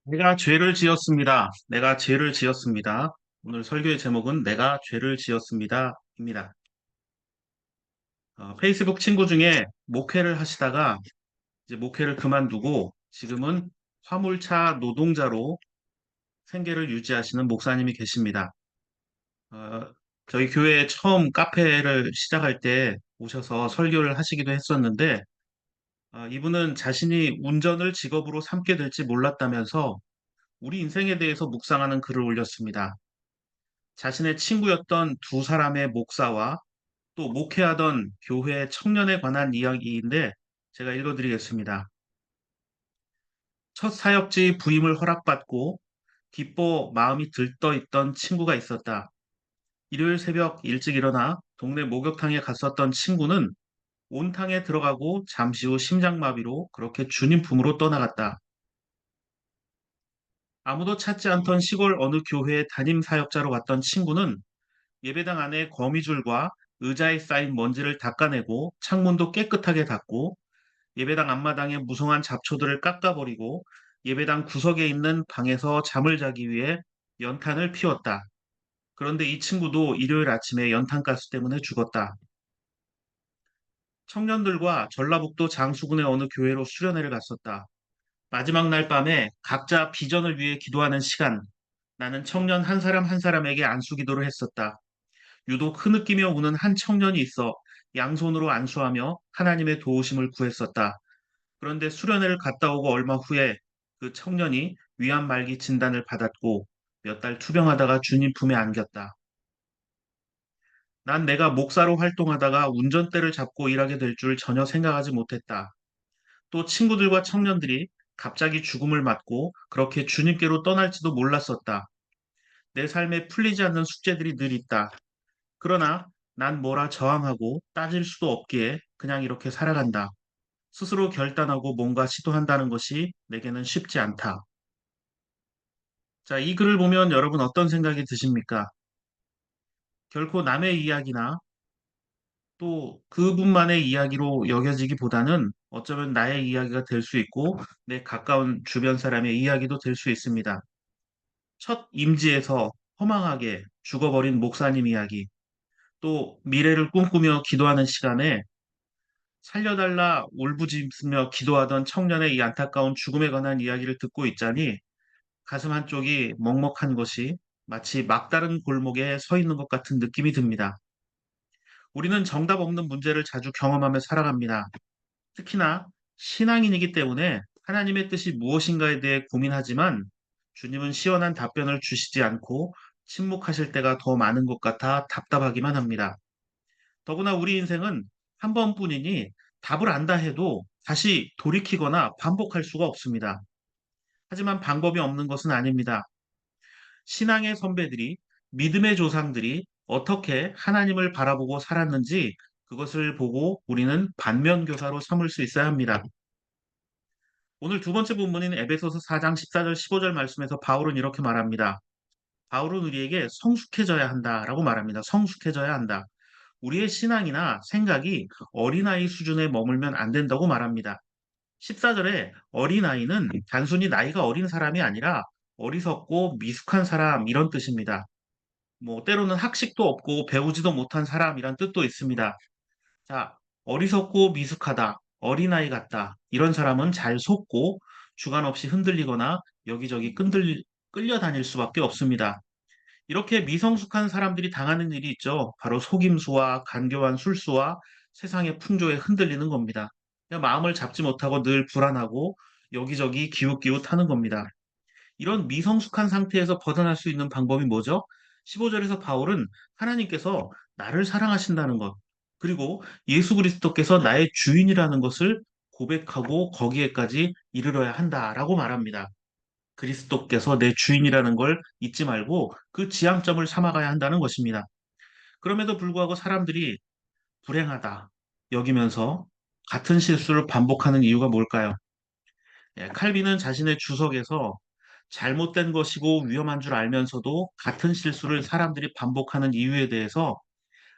내가 죄를 지었습니다. 내가 죄를 지었습니다. 오늘 설교의 제목은 내가 죄를 지었습니다.입니다. 페이스북 친구 중에 목회를 하시다가 이제 목회를 그만두고 지금은 화물차 노동자로 생계를 유지하시는 목사님이 계십니다. 어, 저희 교회에 처음 카페를 시작할 때 오셔서 설교를 하시기도 했었는데 이분은 자신이 운전을 직업으로 삼게 될지 몰랐다면서 우리 인생에 대해서 묵상하는 글을 올렸습니다. 자신의 친구였던 두 사람의 목사와 또 목회하던 교회 청년에 관한 이야기인데 제가 읽어드리겠습니다. 첫 사역지 부임을 허락받고 기뻐 마음이 들떠 있던 친구가 있었다. 일요일 새벽 일찍 일어나 동네 목욕탕에 갔었던 친구는 온탕에 들어가고 잠시 후 심장마비로 그렇게 주님 품으로 떠나갔다. 아무도 찾지 않던 시골 어느 교회의 담임 사역자로 갔던 친구는 예배당 안에 거미줄과 의자에 쌓인 먼지를 닦아내고 창문도 깨끗하게 닦고 예배당 앞마당에 무성한 잡초들을 깎아버리고 예배당 구석에 있는 방에서 잠을 자기 위해 연탄을 피웠다. 그런데 이 친구도 일요일 아침에 연탄가스 때문에 죽었다. 청년들과 전라북도 장수군의 어느 교회로 수련회를 갔었다. 마지막 날 밤에 각자 비전을 위해 기도하는 시간, 나는 청년 한 사람 한 사람에게 안수 기도를 했었다. 유독 흐느끼며 우는 한 청년이 있어 양손으로 안수하며 하나님의 도우심을 구했었다. 그런데 수련회를 갔다 오고 얼마 후에 그 청년이 위암 말기 진단을 받았고 몇 달 투병하다가 주님 품에 안겼다. 난 내가 목사로 활동하다가 운전대를 잡고 일하게 될 줄 전혀 생각하지 못했다. 또 친구들과 청년들이 갑자기 죽음을 맞고 그렇게 주님께로 떠날지도 몰랐었다. 내 삶에 풀리지 않는 숙제들이 늘 있다. 그러나 난 뭐라 저항하고 따질 수도 없기에 그냥 이렇게 살아간다. 스스로 결단하고 뭔가 시도한다는 것이 내게는 쉽지 않다. 자, 이 글을 보면 여러분 어떤 생각이 드십니까? 결코 남의 이야기나 또 그분만의 이야기로 여겨지기보다는 어쩌면 나의 이야기가 될 수 있고 내 가까운 주변 사람의 이야기도 될 수 있습니다. 첫 임지에서 허망하게 죽어버린 목사님 이야기, 또 미래를 꿈꾸며 기도하는 시간에 살려달라 울부짖으며 기도하던 청년의 이 안타까운 죽음에 관한 이야기를 듣고 있자니 가슴 한쪽이 먹먹한 것이 마치 막다른 골목에 서 있는 것 같은 느낌이 듭니다. 우리는 정답 없는 문제를 자주 경험하며 살아갑니다. 특히나 신앙인이기 때문에 하나님의 뜻이 무엇인가에 대해 고민하지만 주님은 시원한 답변을 주시지 않고 침묵하실 때가 더 많은 것 같아 답답하기만 합니다. 더구나 우리 인생은 한 번뿐이니 답을 안다 해도 다시 돌이키거나 반복할 수가 없습니다. 하지만 방법이 없는 것은 아닙니다. 신앙의 선배들이, 믿음의 조상들이 어떻게 하나님을 바라보고 살았는지 그것을 보고 우리는 반면교사로 삼을 수 있어야 합니다. 오늘 두 번째 본문인 에베소서 4장 14절 15절 말씀에서 바울은 이렇게 말합니다. 바울은 우리에게 성숙해져야 한다라고 말합니다. 성숙해져야 한다. 우리의 신앙이나 생각이 어린아이 수준에 머물면 안 된다고 말합니다. 14절에 어린아이는 단순히 나이가 어린 사람이 아니라 어리석고 미숙한 사람 이런 뜻입니다. 뭐 때로는 학식도 없고 배우지도 못한 사람이란 뜻도 있습니다. 자, 어리석고 미숙하다, 어린아이 같다. 이런 사람은 잘 속고 주관 없이 흔들리거나 여기저기 끌려다닐 수밖에 없습니다. 이렇게 미성숙한 사람들이 당하는 일이 있죠. 바로 속임수와 간교한 술수와 세상의 풍조에 흔들리는 겁니다. 그냥 마음을 잡지 못하고 늘 불안하고 여기저기 기웃기웃하는 겁니다. 이런 미성숙한 상태에서 벗어날 수 있는 방법이 뭐죠? 15절에서 바울은 하나님께서 나를 사랑하신다는 것, 그리고 예수 그리스도께서 나의 주인이라는 것을 고백하고 거기에까지 이르러야 한다라고 말합니다. 그리스도께서 내 주인이라는 걸 잊지 말고 그 지향점을 삼아가야 한다는 것입니다. 그럼에도 불구하고 사람들이 불행하다 여기면서 같은 실수를 반복하는 이유가 뭘까요? 칼빈은 자신의 주석에서 잘못된 것이고 위험한 줄 알면서도 같은 실수를 사람들이 반복하는 이유에 대해서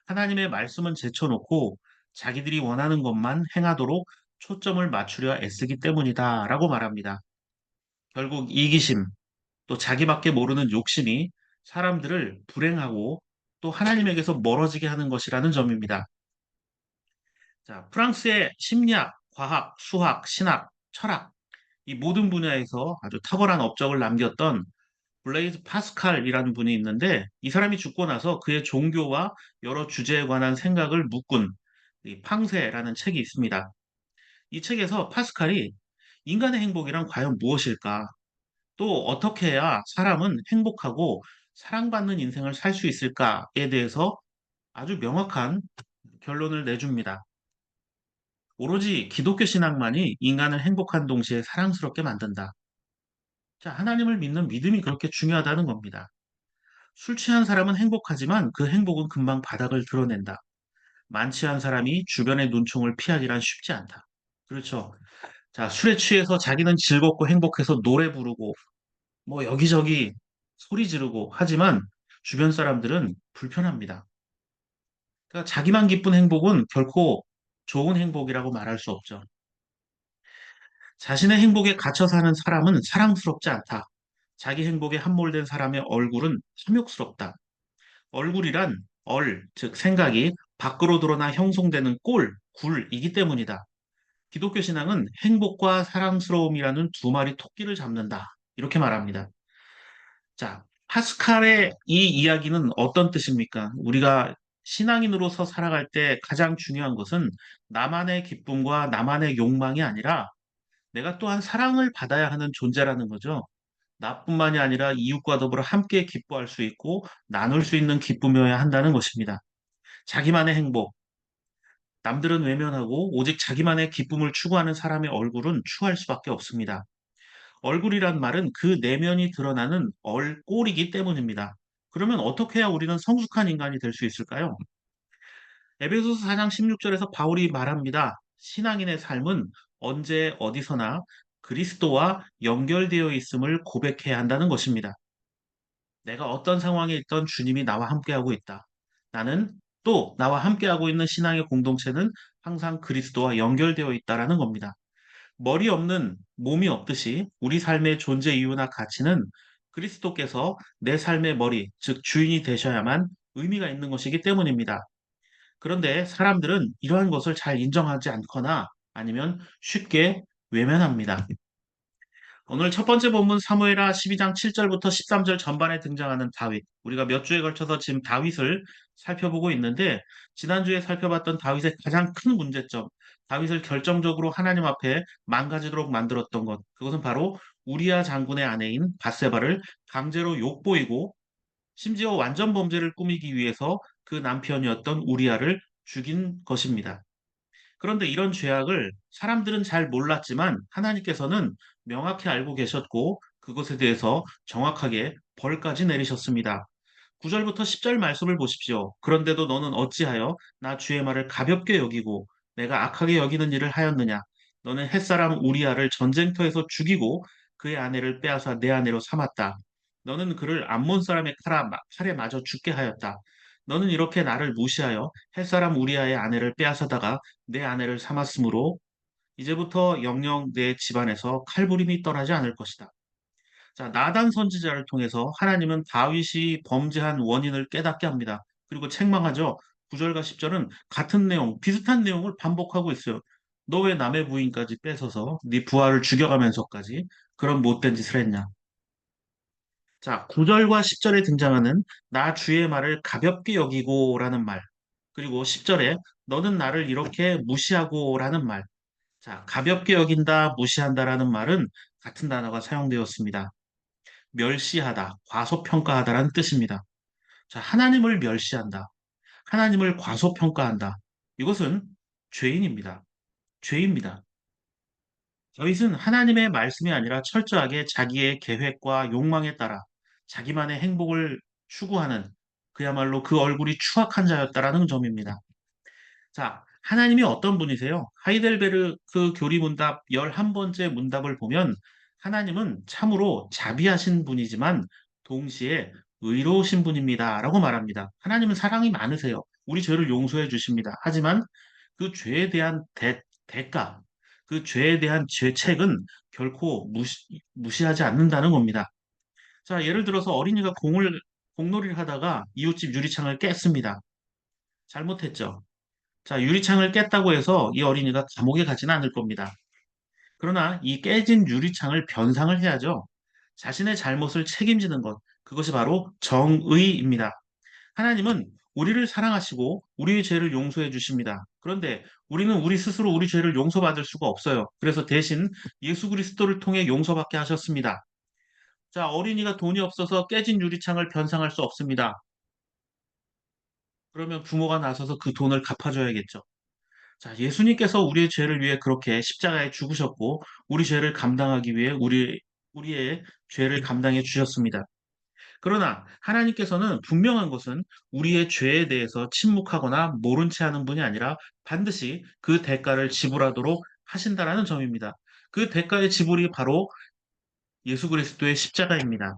하나님의 말씀은 제쳐놓고 자기들이 원하는 것만 행하도록 초점을 맞추려 애쓰기 때문이다라고 말합니다. 결국 이기심, 또 자기밖에 모르는 욕심이 사람들을 불행하고 또 하나님에게서 멀어지게 하는 것이라는 점입니다. 자, 프랑스의 심리학, 과학, 수학, 신학, 철학, 이 모든 분야에서 아주 탁월한 업적을 남겼던 블레이즈 파스칼이라는 분이 있는데 이 사람이 죽고 나서 그의 종교와 여러 주제에 관한 생각을 묶은 이 팡세라는 책이 있습니다. 이 책에서 파스칼이 인간의 행복이란 과연 무엇일까? 또 어떻게 해야 사람은 행복하고 사랑받는 인생을 살 수 있을까에 대해서 아주 명확한 결론을 내줍니다. 오로지 기독교 신앙만이 인간을 행복한 동시에 사랑스럽게 만든다. 자, 하나님을 믿는 믿음이 그렇게 중요하다는 겁니다. 술 취한 사람은 행복하지만 그 행복은 금방 바닥을 드러낸다. 만취한 사람이 주변의 눈총을 피하기란 쉽지 않다. 그렇죠. 자, 술에 취해서 자기는 즐겁고 행복해서 노래 부르고 뭐 여기저기 소리 지르고 하지만 주변 사람들은 불편합니다. 그러니까 자기만 기쁜 행복은 결코 좋은 행복이라고 말할 수 없죠. 자신의 행복에 갇혀 사는 사람은 사랑스럽지 않다. 자기 행복에 함몰된 사람의 얼굴은 탐욕스럽다. 얼굴이란 즉 생각이 밖으로 드러나 형성되는 굴이기 때문이다. 기독교 신앙은 행복과 사랑스러움이라는 두 마리 토끼를 잡는다. 이렇게 말합니다. 자, 파스칼의 이 이야기는 어떤 뜻입니까? 우리가 신앙인으로서 살아갈 때 가장 중요한 것은 나만의 기쁨과 나만의 욕망이 아니라 내가 또한 사랑을 받아야 하는 존재라는 거죠. 나뿐만이 아니라 이웃과 더불어 함께 기뻐할 수 있고 나눌 수 있는 기쁨이어야 한다는 것입니다. 자기만의 행복, 남들은 외면하고 오직 자기만의 기쁨을 추구하는 사람의 얼굴은 추할 수밖에 없습니다. 얼굴이란 말은 그 내면이 드러나는 꼴이기 때문입니다. 그러면 어떻게 해야 우리는 성숙한 인간이 될 수 있을까요? 에베소서 4장 16절에서 바울이 말합니다. 신앙인의 삶은 언제 어디서나 그리스도와 연결되어 있음을 고백해야 한다는 것입니다. 내가 어떤 상황에 있던 주님이 나와 함께하고 있다. 나는 또 나와 함께하고 있는 신앙의 공동체는 항상 그리스도와 연결되어 있다라는 겁니다. 머리 없는 몸이 없듯이 우리 삶의 존재 이유나 가치는 그리스도께서 내 삶의 머리, 즉 주인이 되셔야만 의미가 있는 것이기 때문입니다. 그런데 사람들은 이러한 것을 잘 인정하지 않거나 아니면 쉽게 외면합니다. 오늘 첫 번째 본문 사무엘하 12장 7절부터 13절 전반에 등장하는 다윗. 우리가 몇 주에 걸쳐서 지금 다윗을 살펴보고 있는데 지난주에 살펴봤던 다윗의 가장 큰 문제점, 다윗을 결정적으로 하나님 앞에 망가지도록 만들었던 것. 그것은 바로 우리야 장군의 아내인 밧세바를 강제로 욕보이고 심지어 완전 범죄를 꾸미기 위해서 그 남편이었던 우리야를 죽인 것입니다. 그런데 이런 죄악을 사람들은 잘 몰랐지만 하나님께서는 명확히 알고 계셨고 그것에 대해서 정확하게 벌까지 내리셨습니다. 9절부터 10절 말씀을 보십시오. 그런데도 너는 어찌하여 나 주의 말을 가볍게 여기고 내가 악하게 여기는 일을 하였느냐? 너는 햇사람 우리아를 전쟁터에서 죽이고 그의 아내를 빼앗아 내 아내로 삼았다. 너는 그를 암몬 사람의 칼에 맞아 죽게 하였다. 너는 이렇게 나를 무시하여 햇사람 우리아의 아내를 빼앗아다가 내 아내를 삼았으므로 이제부터 영영 내 집안에서 칼부림이 떠나지 않을 것이다. 자, 나단 선지자를 통해서 하나님은 다윗이 범죄한 원인을 깨닫게 합니다. 그리고 책망하죠. 9절과 10절은 같은 내용, 비슷한 내용을 반복하고 있어요. 너 왜 남의 부인까지 뺏어서 네 부하를 죽여가면서까지 그런 못된 짓을 했냐? 자, 9절과 10절에 등장하는 나 주의 말을 가볍게 여기고라는 말. 그리고 10절에 너는 나를 이렇게 무시하고라는 말. 자, 가볍게 여긴다, 무시한다라는 말은 같은 단어가 사용되었습니다. 멸시하다, 과소평가하다라는 뜻입니다. 자, 하나님을 멸시한다. 하나님을 과소평가한다. 이것은 죄인입니다. 죄입니다. 다윗은 하나님의 말씀이 아니라 철저하게 자기의 계획과 욕망에 따라 자기만의 행복을 추구하는 그야말로 그 얼굴이 추악한 자였다라는 점입니다. 자, 하나님이 어떤 분이세요? 하이델베르크 교리문답 11번째 문답을 보면 하나님은 참으로 자비하신 분이지만 동시에 의로우신 분입니다. 라고 말합니다. 하나님은 사랑이 많으세요. 우리 죄를 용서해 주십니다. 하지만 그 죄에 대한 대가, 그 죄에 대한 죄책은 결코 무시하지 않는다는 겁니다. 자, 예를 들어서 어린이가 공놀이를 하다가 이웃집 유리창을 깼습니다. 잘못했죠. 자, 유리창을 깼다고 해서 이 어린이가 감옥에 가지는 않을 겁니다. 그러나 이 깨진 유리창을 변상을 해야죠. 자신의 잘못을 책임지는 것, 그것이 바로 정의입니다. 하나님은 우리를 사랑하시고 우리의 죄를 용서해 주십니다. 그런데 우리는 우리 스스로 우리 죄를 용서받을 수가 없어요. 그래서 대신 예수 그리스도를 통해 용서받게 하셨습니다. 자, 어린이가 돈이 없어서 깨진 유리창을 변상할 수 없습니다. 그러면 부모가 나서서 그 돈을 갚아줘야겠죠. 자, 예수님께서 우리의 죄를 위해 그렇게 십자가에 죽으셨고, 우리 죄를 감당하기 위해 우리의 죄를 감당해 주셨습니다. 그러나 하나님께서는 분명한 것은 우리의 죄에 대해서 침묵하거나 모른 채 하는 분이 아니라 반드시 그 대가를 지불하도록 하신다라는 점입니다. 그 대가의 지불이 바로 예수 그리스도의 십자가입니다.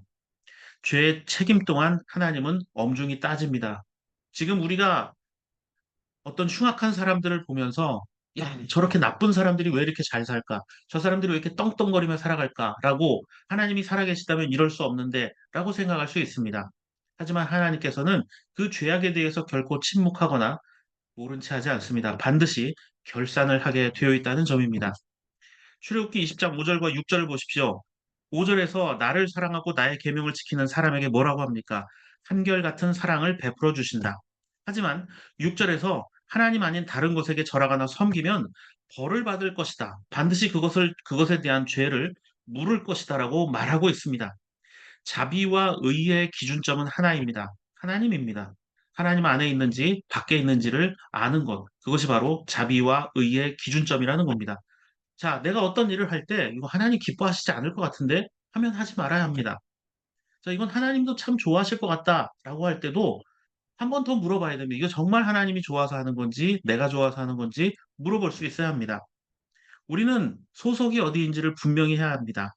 죄의 책임 또한 하나님은 엄중히 따집니다. 지금 우리가 어떤 흉악한 사람들을 보면서 야, 저렇게 나쁜 사람들이 왜 이렇게 잘 살까? 저 사람들이 왜 이렇게 떵떵거리며 살아갈까?라고 하나님이 살아계시다면 이럴 수 없는데 라고 생각할 수 있습니다. 하지만 하나님께서는 그 죄악에 대해서 결코 침묵하거나 모른 채 하지 않습니다. 반드시 결산을 하게 되어 있다는 점입니다. 출애굽기 20장 5절과 6절을 보십시오. 5절에서 나를 사랑하고 나의 계명을 지키는 사람에게 뭐라고 합니까? 한결같은 사랑을 베풀어 주신다. 하지만 6절에서 하나님 아닌 다른 것에게 절하거나 섬기면 벌을 받을 것이다. 반드시 그것에 대한 죄를 물을 것이다라고 말하고 있습니다. 자비와 의의 기준점은 하나입니다. 하나님입니다. 하나님 안에 있는지 밖에 있는지를 아는 것. 그것이 바로 자비와 의의 기준점이라는 겁니다. 자, 내가 어떤 일을 할 때 이거 하나님 기뻐하시지 않을 것 같은데 하면 하지 말아야 합니다. 자, 이건 하나님도 참 좋아하실 것 같다라고 할 때도 한 번 더 물어봐야 됩니다. 이거 정말 하나님이 좋아서 하는 건지 내가 좋아서 하는 건지 물어볼 수 있어야 합니다. 우리는 소속이 어디인지를 분명히 해야 합니다.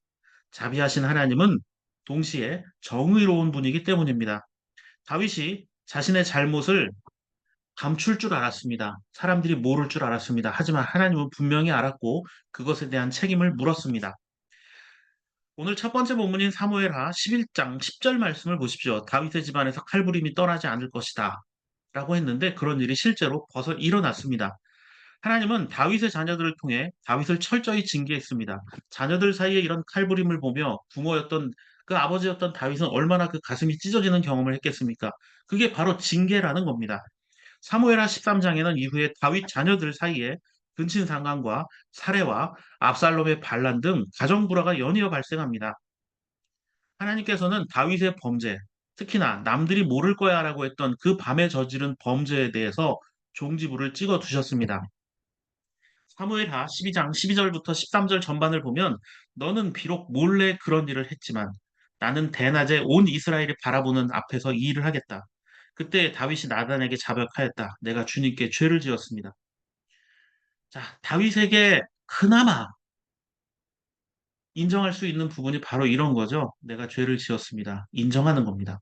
자비하신 하나님은 동시에 정의로운 분이기 때문입니다. 다윗이 자신의 잘못을 감출 줄 알았습니다. 사람들이 모를 줄 알았습니다. 하지만 하나님은 분명히 알았고 그것에 대한 책임을 물었습니다. 오늘 첫 번째 본문인 사무엘하 11장 10절 말씀을 보십시오. 다윗의 집안에서 칼부림이 떠나지 않을 것이다. 라고 했는데 그런 일이 실제로 벌써 일어났습니다. 하나님은 다윗의 자녀들을 통해 다윗을 철저히 징계했습니다. 자녀들 사이에 이런 칼부림을 보며 부모였던 그 아버지였던 다윗은 얼마나 그 가슴이 찢어지는 경험을 했겠습니까? 그게 바로 징계라는 겁니다. 사무엘하 13장에는 이후에 다윗 자녀들 사이에 근친상간과 살해와 압살롬의 반란 등 가정 불화가 연이어 발생합니다. 하나님께서는 다윗의 범죄, 특히나 남들이 모를 거야라고 했던 그 밤에 저지른 범죄에 대해서 종지부를 찍어 두셨습니다. 사무엘하 12장 12절부터 13절 전반을 보면 너는 비록 몰래 그런 일을 했지만 나는 대낮에 온 이스라엘이 바라보는 앞에서 이 일을 하겠다. 그때 다윗이 나단에게 자백하였다. 내가 주님께 죄를 지었습니다. 자, 다윗에게 그나마 인정할 수 있는 부분이 바로 이런 거죠. 내가 죄를 지었습니다. 인정하는 겁니다.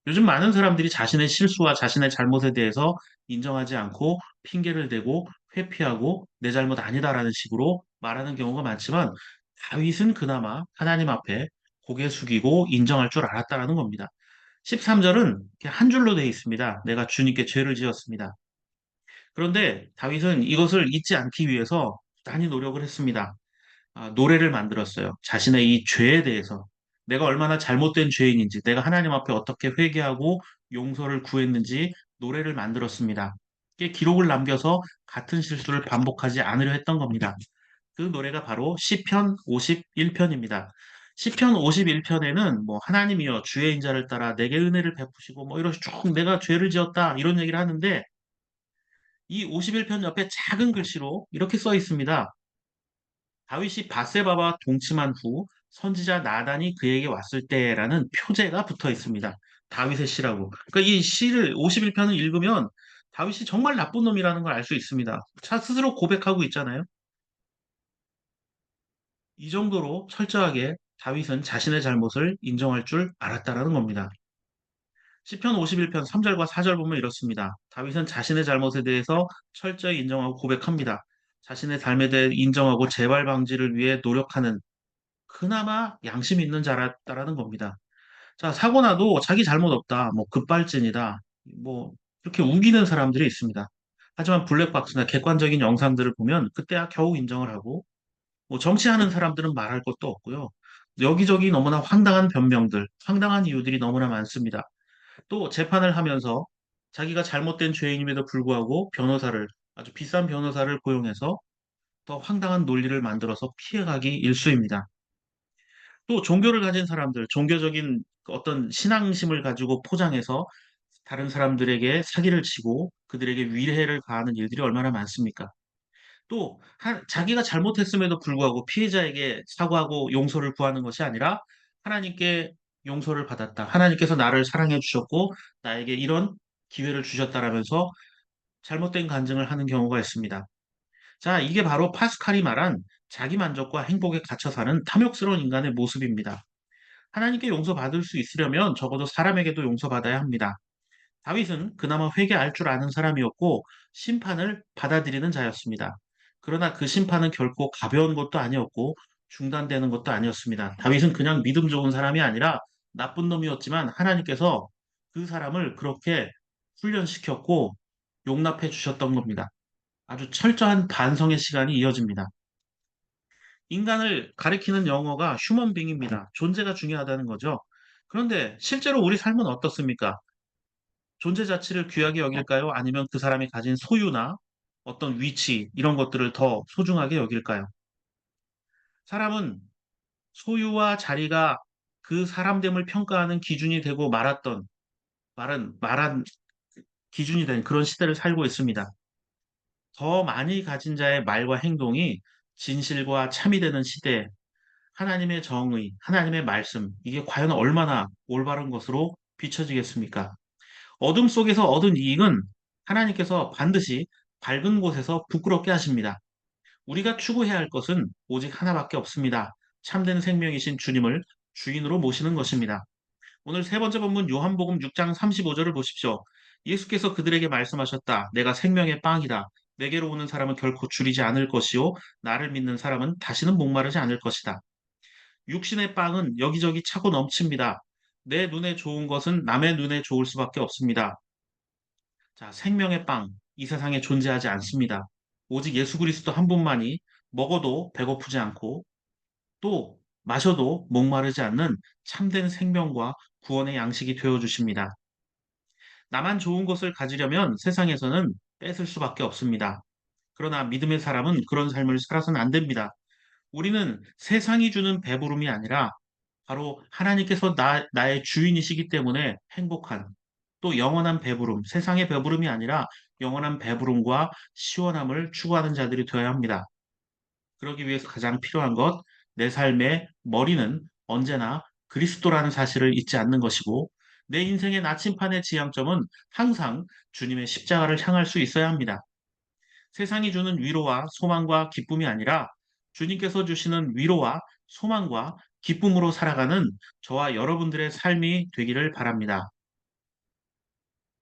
요즘 많은 사람들이 자신의 실수와 자신의 잘못에 대해서 인정하지 않고 핑계를 대고 회피하고 내 잘못 아니다라는 식으로 말하는 경우가 많지만 다윗은 그나마 하나님 앞에 고개 숙이고 인정할 줄 알았다라는 겁니다. 13절은 한 줄로 되어 있습니다. 내가 주님께 죄를 지었습니다. 그런데 다윗은 이것을 잊지 않기 위해서 많이 노력을 했습니다. 노래를 만들었어요. 자신의 이 죄에 대해서 내가 얼마나 잘못된 죄인인지, 내가 하나님 앞에 어떻게 회개하고 용서를 구했는지 노래를 만들었습니다. 이게 기록을 남겨서 같은 실수를 반복하지 않으려 했던 겁니다. 그 노래가 바로 시편 51편입니다. 시편 51편에는 뭐 하나님이여 주의 인자를 따라 내게 은혜를 베푸시고 뭐 이런 쭉 내가 죄를 지었다 이런 얘기를 하는데 이 51편 옆에 작은 글씨로 이렇게 써 있습니다. 다윗이 밧세바와 동침한 후 선지자 나단이 그에게 왔을 때라는 표제가 붙어 있습니다. 다윗의 시라고. 그러니까 이 시를 51편을 읽으면 다윗이 정말 나쁜 놈이라는 걸 알 수 있습니다. 자 스스로 고백하고 있잖아요. 이 정도로 철저하게 다윗은 자신의 잘못을 인정할 줄 알았다라는 겁니다. 시편 51편 3절과 4절 보면 이렇습니다. 다윗은 자신의 잘못에 대해서 철저히 인정하고 고백합니다. 자신의 삶에 대해 인정하고 재발 방지를 위해 노력하는 그나마 양심 있는 자라다라는 겁니다. 자, 사고 나도 자기 잘못 없다, 뭐 급발진이다, 뭐 이렇게 우기는 사람들이 있습니다. 하지만 블랙박스나 객관적인 영상들을 보면 그때야 겨우 인정을 하고, 뭐 정치하는 사람들은 말할 것도 없고요. 여기저기 너무나 황당한 변명들, 황당한 이유들이 너무나 많습니다. 또 재판을 하면서 자기가 잘못된 죄인임에도 불구하고 변호사를, 아주 비싼 변호사를 고용해서 더 황당한 논리를 만들어서 피해가기 일쑤입니다. 또 종교를 가진 사람들, 종교적인 어떤 신앙심을 가지고 포장해서 다른 사람들에게 사기를 치고 그들에게 위해를 가하는 일들이 얼마나 많습니까? 또 자기가 잘못했음에도 불구하고 피해자에게 사과하고 용서를 구하는 것이 아니라 하나님께 용서를 받았다. 하나님께서 나를 사랑해 주셨고 나에게 이런 기회를 주셨다라면서 잘못된 간증을 하는 경우가 있습니다. 자, 이게 바로 파스칼이 말한 자기 만족과 행복에 갇혀 사는 탐욕스러운 인간의 모습입니다. 하나님께 용서받을 수 있으려면 적어도 사람에게도 용서받아야 합니다. 다윗은 그나마 회개할 줄 아는 사람이었고 심판을 받아들이는 자였습니다. 그러나 그 심판은 결코 가벼운 것도 아니었고 중단되는 것도 아니었습니다. 다윗은 그냥 믿음 좋은 사람이 아니라 나쁜 놈이었지만 하나님께서 그 사람을 그렇게 훈련시켰고 용납해 주셨던 겁니다. 아주 철저한 반성의 시간이 이어집니다. 인간을 가리키는 영어가 휴먼빙입니다. 존재가 중요하다는 거죠. 그런데 실제로 우리 삶은 어떻습니까? 존재 자체를 귀하게 여길까요? 아니면 그 사람이 가진 소유나 어떤 위치, 이런 것들을 더 소중하게 여길까요? 사람은 소유와 자리가 그 사람됨을 평가하는 기준이 되고 말한 기준이 된 그런 시대를 살고 있습니다. 더 많이 가진 자의 말과 행동이 진실과 참이 되는 시대에 하나님의 정의, 하나님의 말씀, 이게 과연 얼마나 올바른 것으로 비춰지겠습니까? 어둠 속에서 얻은 이익은 하나님께서 반드시 밝은 곳에서 부끄럽게 하십니다. 우리가 추구해야 할 것은 오직 하나밖에 없습니다. 참된 생명이신 주님을 주인으로 모시는 것입니다. 오늘 세 번째 본문 요한복음 6장 35절을 보십시오. 예수께서 그들에게 말씀하셨다. 내가 생명의 빵이다. 내게로 오는 사람은 결코 줄이지 않을 것이요. 나를 믿는 사람은 다시는 목마르지 않을 것이다. 육신의 빵은 여기저기 차고 넘칩니다. 내 눈에 좋은 것은 남의 눈에 좋을 수밖에 없습니다. 자, 생명의 빵, 이 세상에 존재하지 않습니다. 오직 예수 그리스도 한 분만이 먹어도 배고프지 않고 또 마셔도 목마르지 않는 참된 생명과 구원의 양식이 되어 주십니다. 나만 좋은 것을 가지려면 세상에서는 뺏을 수밖에 없습니다. 그러나 믿음의 사람은 그런 삶을 살아서는 안 됩니다. 우리는 세상이 주는 배부름이 아니라 바로 하나님께서 나의 주인이시기 때문에 행복한 또 영원한 배부름, 세상의 배부름이 아니라 영원한 배부름과 시원함을 추구하는 자들이 되어야 합니다. 그러기 위해서 가장 필요한 것, 내 삶의 머리는 언제나 그리스도라는 사실을 잊지 않는 것이고, 내 인생의 나침판의 지향점은 항상 주님의 십자가를 향할 수 있어야 합니다. 세상이 주는 위로와 소망과 기쁨이 아니라 주님께서 주시는 위로와 소망과 기쁨으로 살아가는 저와 여러분들의 삶이 되기를 바랍니다.